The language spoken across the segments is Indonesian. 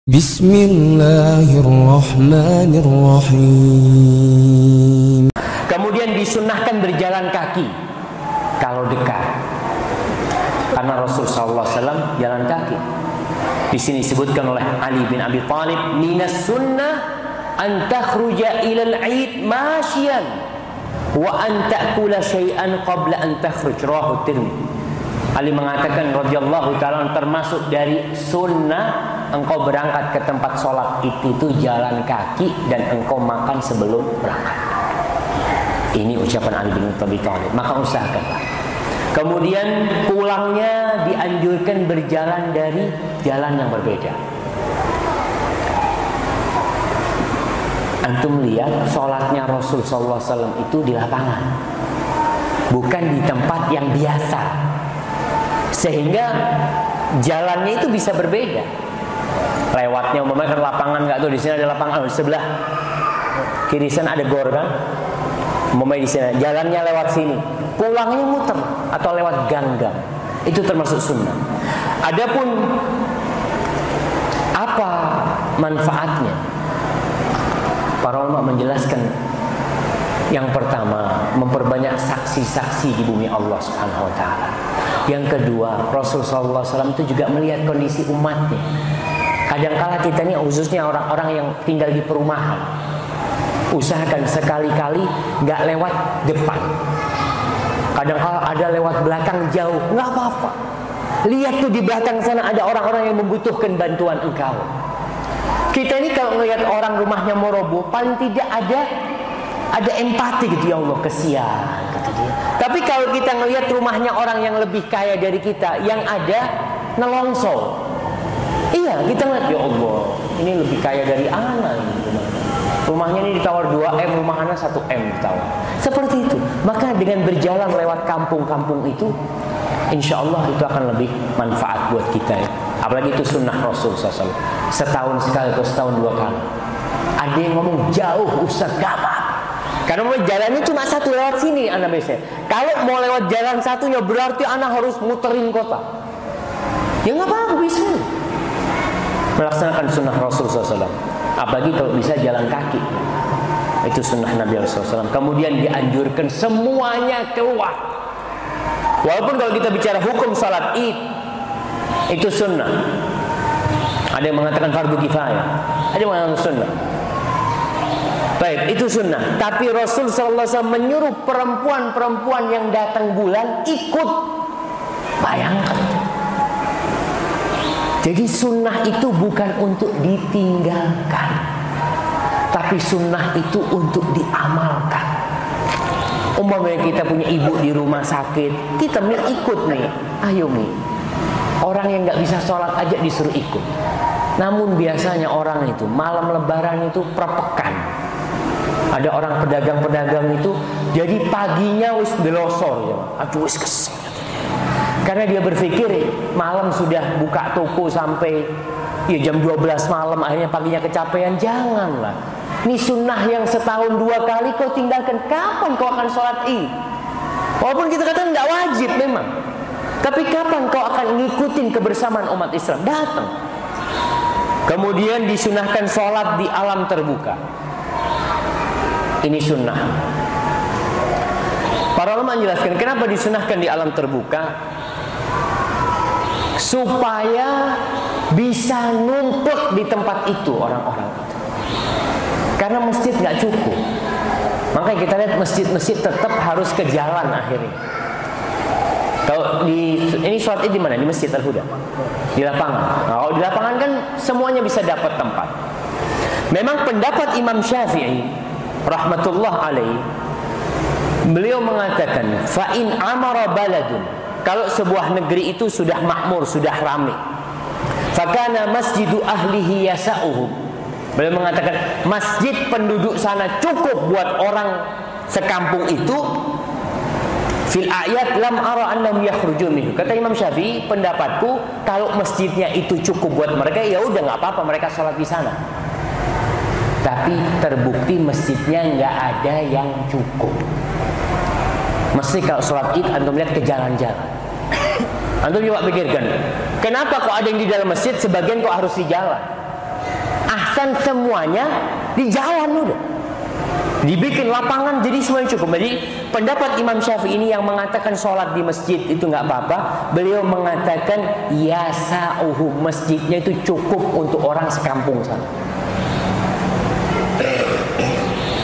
Bismillahirrahmanirrahim. Kemudian disunnahkan berjalan kaki kalau dekat, karena Rasul sallallahu alaihi wasallam jalan kaki. Di sini disebutkan oleh Ali bin Abi Thalib, minas sunnah an takhruja ilal 'id masyian wa an ta'kula syai'an qabla an takhruj, rawahu Tirmidzi. Ali mengatakan radhiyallahu ta'ala, termasuk dari sunnah engkau berangkat ke tempat sholat itu jalan kaki dan engkau makan sebelum berangkat. Ini ucapan Ali bin Abi Thalib. Maka usahakanlah. Kemudian pulangnya dianjurkan berjalan dari jalan yang berbeda. Antum lihat sholatnya Rasul sallallahu alaihi wasallam itu di lapangan, bukan di tempat yang biasa, sehingga jalannya itu bisa berbeda. Lewatnya umpamanya kan lapangan, nggak tuh di sini ada lapangan, di sebelah kiri sana ada gor kan, umpamanya di sini jalannya lewat sini, pulangnya muter atau lewat gang-gang, itu termasuk sunnah. Adapun apa manfaatnya, para ulama menjelaskan, yang pertama memperbanyak saksi-saksi di bumi Allah Subhanahu wa taala. Yang kedua, Rasul sallallahu alaihi wasallam itu juga melihat kondisi umatnya. Kadangkala kita ini, khususnya orang-orang yang tinggal di perumahan, usahakan sekali-kali nggak lewat depan. Kadangkala ada lewat belakang jauh, nggak apa-apa. Lihat tuh di belakang sana ada orang-orang yang membutuhkan bantuan engkau. Kita ini kalau melihat orang rumahnya mau roboh, paling tidak ada empati gitu, ya Allah kesian kata dia. Tapi kalau kita melihat rumahnya orang yang lebih kaya dari kita, yang ada nelongso, iya kita ngeliat, ya Allah ini lebih kaya dari anak ini rumahnya ini ditawar 2M, rumah anak 1M ditawar. Seperti itu. Maka dengan berjalan lewat kampung-kampung itu, insya Allah itu akan lebih manfaat buat kita ya. Apalagi itu sunnah Rasul SAW, setahun sekali atau setahun 2 kali. Ada yang ngomong jauh Ustaz, gak apa-apa, karena mau jalannya cuma satu lewat sini anak biasanya. Kalau mau lewat jalan satunya berarti anak harus muterin kota. Ya nggak apa-apa, bisa melaksanakan sunnah Rasul SAW. Apalagi kalau bisa jalan kaki, itu sunnah Nabi SAW. Kemudian dianjurkan semuanya keluar. Walaupun kalau kita bicara hukum salat id, itu sunnah. Ada yang mengatakan fardu kifayah, ada yang mengatakan sunnah. Baik, itu sunnah. Tapi Rasul SAW menyuruh perempuan-perempuan yang datang bulan ikut. Bayangkan. Jadi sunnah itu bukan untuk ditinggalkan, tapi sunnah itu untuk diamalkan. Umpamanya kita punya ibu di rumah sakit, kita ikut nih, ayo nih. Orang yang nggak bisa sholat aja disuruh ikut. Namun biasanya orang itu malam lebaran itu perpekan. Ada orang pedagang-pedagang itu jadi paginya wis delosor ya. Aduh wis kesel. Karena dia berpikir malam sudah buka toko sampai ya jam 12 malam, akhirnya paginya kecapean. Janganlah. Ini sunnah yang setahun 2 kali kau tinggalkan. Kapan kau akan sholat id? Walaupun kita katakan tidak wajib memang, tapi kapan kau akan ngikutin kebersamaan umat Islam? Datang. Kemudian disunahkan sholat di alam terbuka. Ini sunnah. Para ulama menjelaskan kenapa disunahkan di alam terbuka, supaya bisa numpuk di tempat itu orang-orang itu. Karena masjid nggak cukup. Makanya kita lihat masjid-masjid tetap harus ke jalan akhirnya. Kalau ini sholat id di mana? Di Masjid Al-Huda, di lapangan. Nah, kalau di lapangan kan semuanya bisa dapat tempat. Memang pendapat Imam Syafi'i rahmatullah alaih, beliau mengatakan fa in amara baladun, kalau sebuah negeri itu sudah makmur, sudah ramai, fakana masjidu ahlihi yasa'uhum, beliau mengatakan masjid penduduk sana cukup buat orang sekampung itu, fil ayat lam ara annahum yakhruju minhu. Kata Imam Syafi'i, pendapatku kalau masjidnya itu cukup buat mereka, ya udah nggak apa-apa mereka sholat di sana. Tapi terbukti masjidnya nggak ada yang cukup. Mesti kalau sholat id antum lihat ke jalan-jalan. Antum coba pikirkan, kenapa kok ada yang di dalam masjid, sebagian kok harus di jalan? azan semuanya di jalan udah. Dibikin lapangan jadi semuanya cukup. Jadi pendapat Imam Syafi'i ini yang mengatakan sholat di masjid itu nggak apa-apa, beliau mengatakan yasa'uhu, masjidnya itu cukup untuk orang sekampung sana.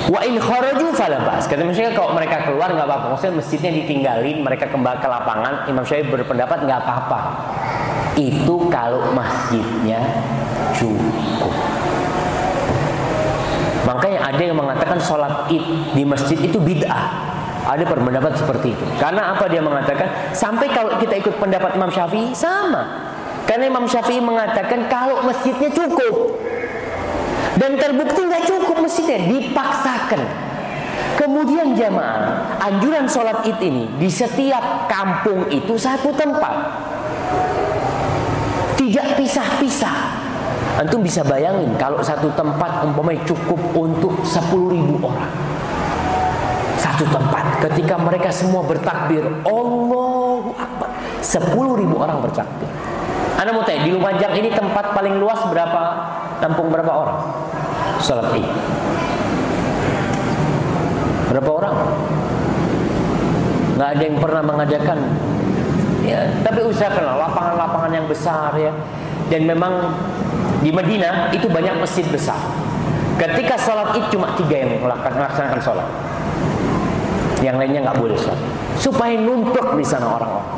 Wa in kharaju fala ba'as. Kata maksudnya kalau mereka keluar nggak apa-apa. Maksudnya masjidnya ditinggalin, mereka kembali ke lapangan. Imam Syafi'i berpendapat nggak apa-apa. Itu kalau masjidnya cukup. Makanya ada yang mengatakan sholat id di masjid itu bid'ah. Ada pendapat seperti itu. Karena apa dia mengatakan? Sampai kalau kita ikut pendapat Imam Syafi'i sama. Karena Imam Syafi'i mengatakan kalau masjidnya cukup. Dan terbukti nggak cukup masjidnya, dipaksakan. Kemudian jamaah, anjuran sholat id ini di setiap kampung itu satu tempat. Tidak pisah-pisah. Antum bisa bayangin kalau satu tempat umpamanya cukup untuk 10.000 orang. Satu tempat ketika mereka semua bertakbir Allahu Akbar, 10.000 orang bertakbir. Anda mau tanya, di Lumajang ini tempat paling luas berapa? Tampung berapa orang? Salat Id. Berapa orang? Nggak ada yang pernah mengadakan. Ya, tapi usahakanlah lapangan-lapangan yang besar ya. Dan memang di Madinah itu banyak masjid besar. Ketika sholat id cuma 3 yang melaksanakan sholat, yang lainnya nggak boleh sholat, supaya numpuk di sana orang-orang.